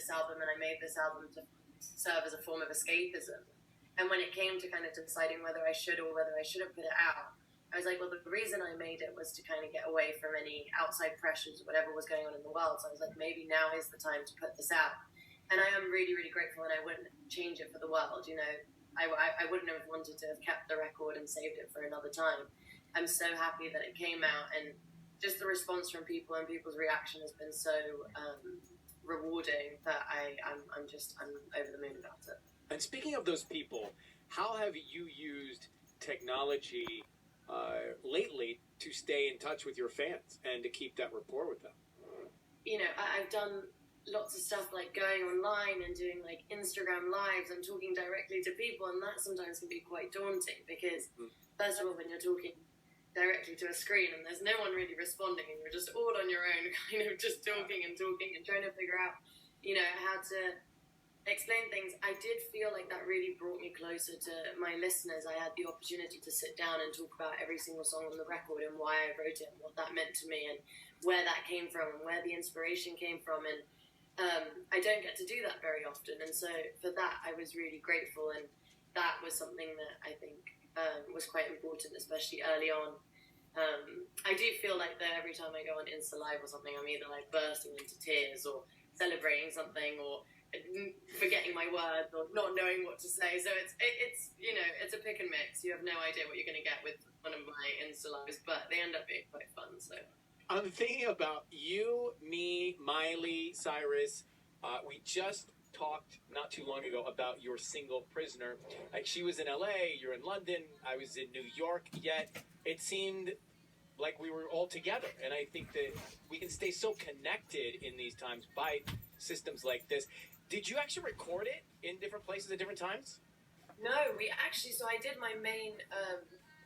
this album and I made this album to serve as a form of escapism. And when it came to kind of deciding whether I should or whether I shouldn't put it out, I was like, well, the reason I made it was to kind of get away from any outside pressures, whatever was going on in the world. So I was like, maybe now is the time to put this out. And I am really, really grateful, and I wouldn't change it for the world. You know, I wouldn't have wanted to have kept the record and saved it for another time. I'm so happy that it came out, and just the response from people and people's reaction has been so rewarding that I'm over the moon about it. And speaking of those people, how have you used technology lately to stay in touch with your fans and to keep that rapport with them? You know, I've done lots of stuff like going online and doing like Instagram lives and talking directly to people, and that sometimes can be quite daunting because first of all, when you're talking directly to a screen and there's no one really responding and you're just all on your own kind of just talking and trying to figure out, you know, how to explain things, I did feel like that really brought me closer to my listeners. I had the opportunity to sit down and talk about every single song on the record and why I wrote it and what that meant to me and where that came from and where the inspiration came from. And I don't get to do that very often, and so for that I was really grateful, and that was something that I think was quite important, especially early on. I do feel like that every time I go on Insta Live or something, I'm either like bursting into tears or celebrating something or forgetting my words or not knowing what to say. So it's you know, it's a pick and mix. You have no idea what you're going to get with one of my Insta Lives, but they end up being quite fun. So I'm thinking about you, me, Miley, Cyrus. We just talked not too long ago about your single Prisoner. Like, she was in LA, you're in London, I was in New York, yet it seemed like we were all together. And I think that we can stay so connected in these times by systems like this. Did you actually record it in different places at different times? No, so I did my main,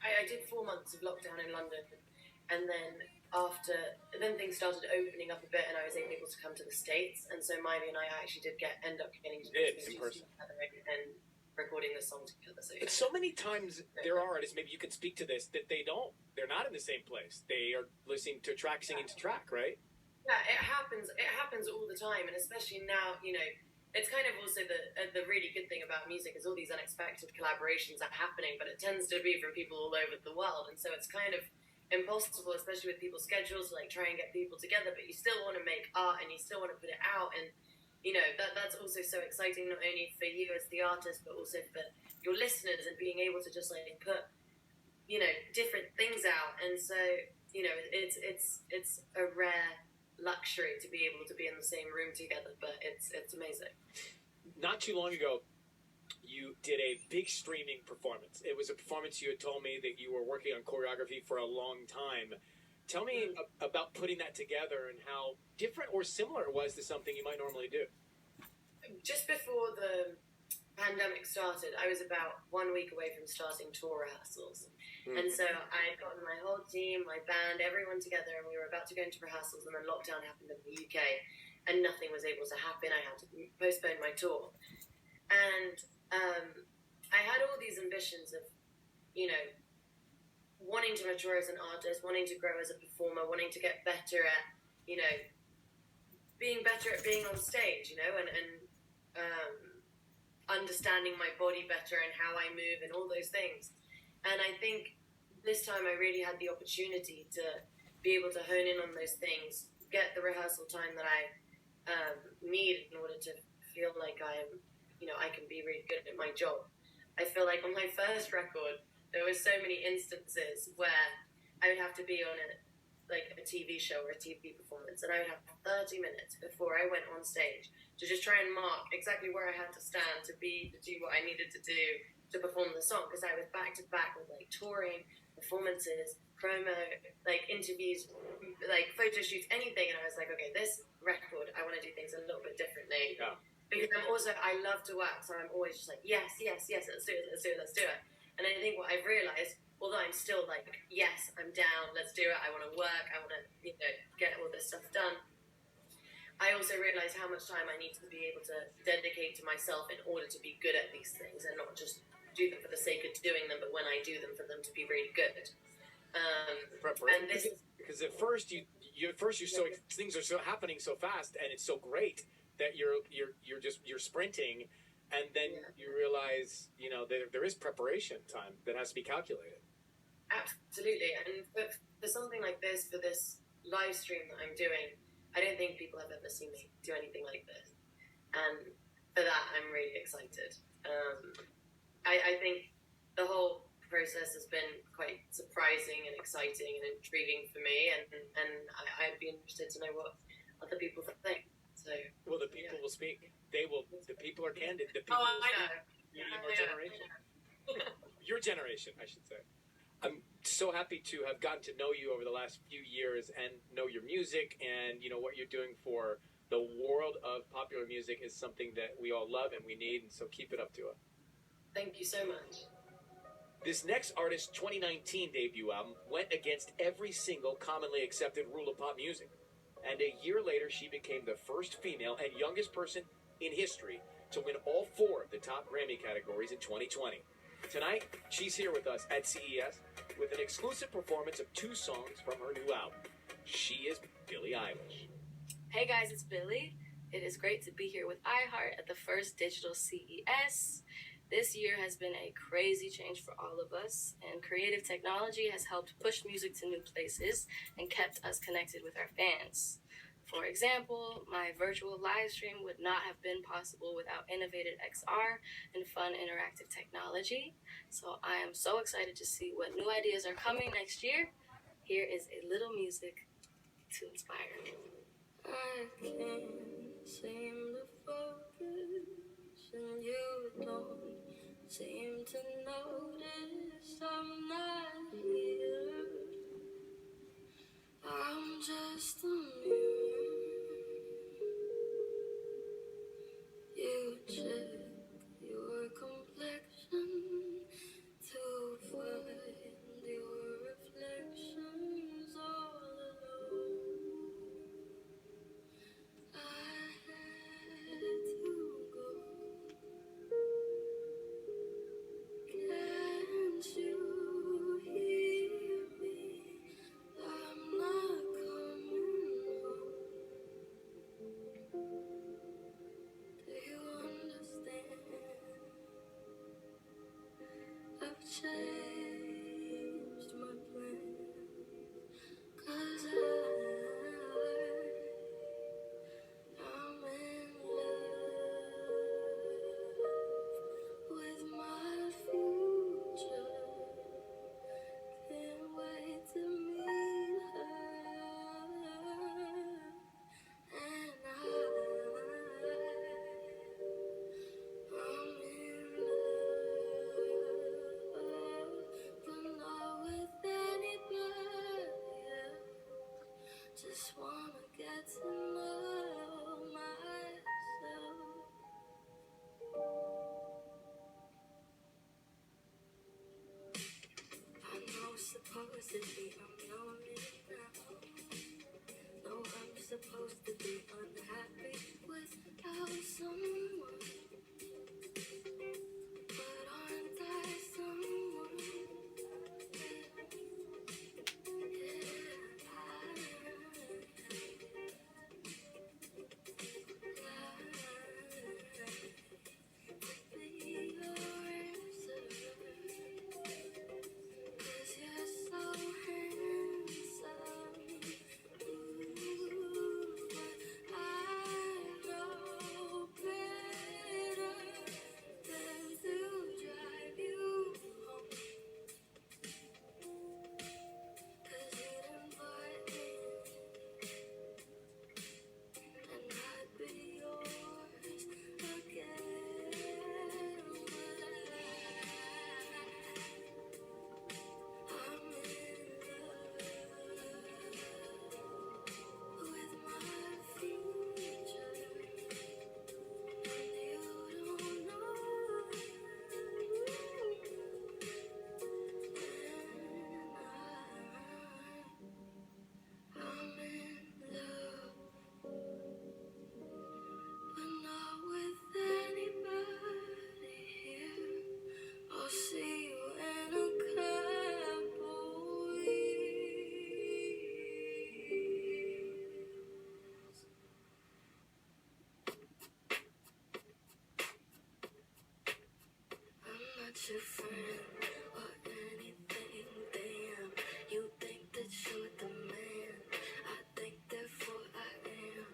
I did 4 months of lockdown in London, and then things started opening up a bit and I was able to come to the States, and so Miley and I actually did end up getting to in person and recording the song together. But so many times there are artists, maybe you can speak to this, that they're not in the same place. They are listening to track, singing to track, right? Yeah, it happens all the time, and especially now, you know, it's kind of also the really good thing about music is all these unexpected collaborations are happening, but it tends to be from people all over the world, and so it's kind of impossible, especially with people's schedules, to like try and get people together, but you still want to make art and you still want to put it out, and you know, that's also so exciting, not only for you as the artist but also for your listeners, and being able to just like put, you know, different things out. And so, you know, it's a rare luxury to be able to be in the same room together, but it's amazing. Not too long ago, you did a big streaming performance. It was a performance you had told me that you were working on choreography for a long time. Tell me about putting that together and how different or similar it was to something you might normally do. Just before the pandemic started, I was about 1 week away from starting tour rehearsals. And so I had gotten my whole team, my band, everyone together, and we were about to go into rehearsals, and then lockdown happened in the UK and nothing was able to happen. I had to postpone my tour. And I had all these ambitions of, you know, wanting to mature as an artist, wanting to grow as a performer, wanting to get better at, you know, being better at being on stage, you know, and understanding my body better and how I move and all those things. And I think this time I really had the opportunity to be able to hone in on those things, get the rehearsal time that I need in order to feel like I'm, you know, I can be really good at my job. I feel like on my first record, there were so many instances where I would have to be on a TV show or a TV performance, and I would have 30 minutes before I went on stage to just try and mark exactly where I had to stand to do what I needed to do to perform the song, because I was back to back with like touring, performances, promo, like interviews, like photo shoots, anything, and I was like, okay, this record, I want to do things a little bit differently. Yeah. Because I love to work, so I'm always just like, yes, let's do it. And I think what I've realized, although I'm still like, yes, I'm down, let's do it, I want to work, I want to, you know, get all this stuff done, I also realized how much time I need to be able to dedicate to myself in order to be good at these things and not just do them for the sake of doing them, but when I do them, for them to be really good. And this is because at first you're so things are so happening so fast, and it's so great that you're you're sprinting, and then you realize, you know, there is preparation time that has to be calculated. Absolutely. And for something like this, for this live stream that I'm doing, I don't think people have ever seen me do anything like this. And for that, I'm really excited. I think the whole process has been quite surprising and exciting and intriguing for me, and I'd be interested to know what other people think. So, well, the people will speak. They will. The people are candid. The oh, people I know. You need more generation. Your generation, I should say. I'm so happy to have gotten to know you over the last few years and know your music, and you know what you're doing for the world of popular music is something that we all love and we need, and so keep it up to us. Thank you so much. This next artist's 2019 debut album went against every single commonly accepted rule of pop music. And a year later, she became the first female and youngest person in history to win all 4 of the top Grammy categories in 2020. Tonight, she's here with us at CES with an exclusive performance of 2 songs from her new album. She is Billie Eilish. Hey guys, it's Billie. It is great to be here with iHeart at the first digital CES. This year has been a crazy change for all of us, and creative technology has helped push music to new places and kept us connected with our fans. For example, my virtual live stream would not have been possible without innovative XR and fun interactive technology. So I am so excited to see what new ideas are coming next year. Here is a little music to inspire. I can't seem to focus, and you don't seem to notice I'm not here. I'm just a mirror. You check your complexion to find your reflections all alone. I had to go. Can't you hear me? I'm not coming home. Do you understand? I've changed my plans, 'cause I'm in love with my future. Can't wait to meet her. And I'm in love, but not with anybody else. Just wanna get to know myself. I know supposed to be lonely now. No, I'm supposed to be unhappy without someone. But aren't I someone? Be your answer. 'Cause you're so handsome. Ooh, but I not your friend or anything. Damn, you think that you're the man. I think therefore I am.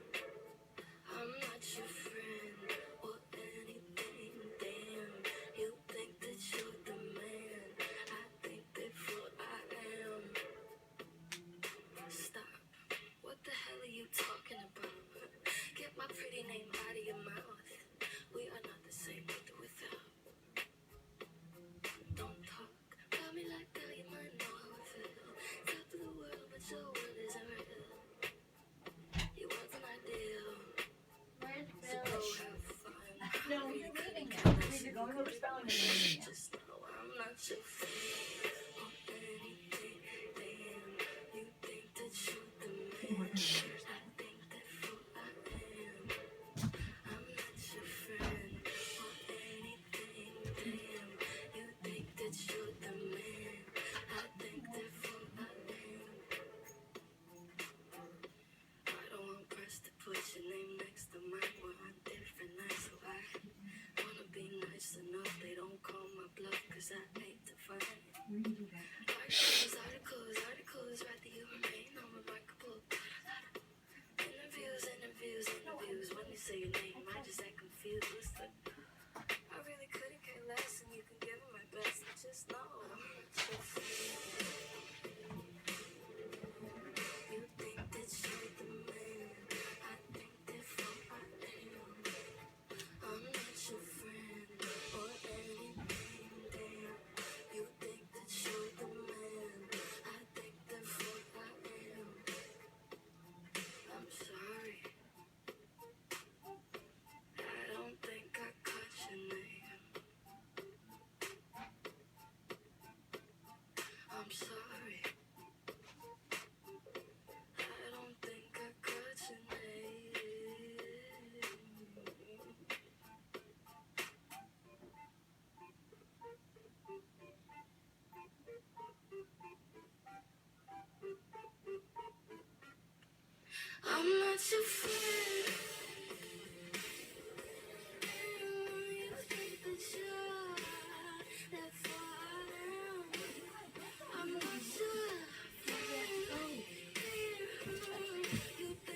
I'm not your friend or anything. Damn, you think that you're the man. I think therefore I am. Stop. What the hell are you talking about? Get my pretty name out of your mouth. We are not the same with or without. Don't talk about me like that, you might know how I feel. Top of the world, but your world isn't real. You wasn't ideal. So go have fun. No, you're leaving now. You're going over spelling and you're leaving now. Just know I'm not your friend or anything. Damn, you think that you're the man. I think therefore I am. I'm not your friend or anything. Damn, you think that you're the man. I think therefore I am. I don't want press to put your name next to mine. We're on different nights, so I wanna be nice enough. They don't call my bluff, cause I hate to find. Articles, rather you remain unremarkable. Interviews. When you say your name, I just act confused.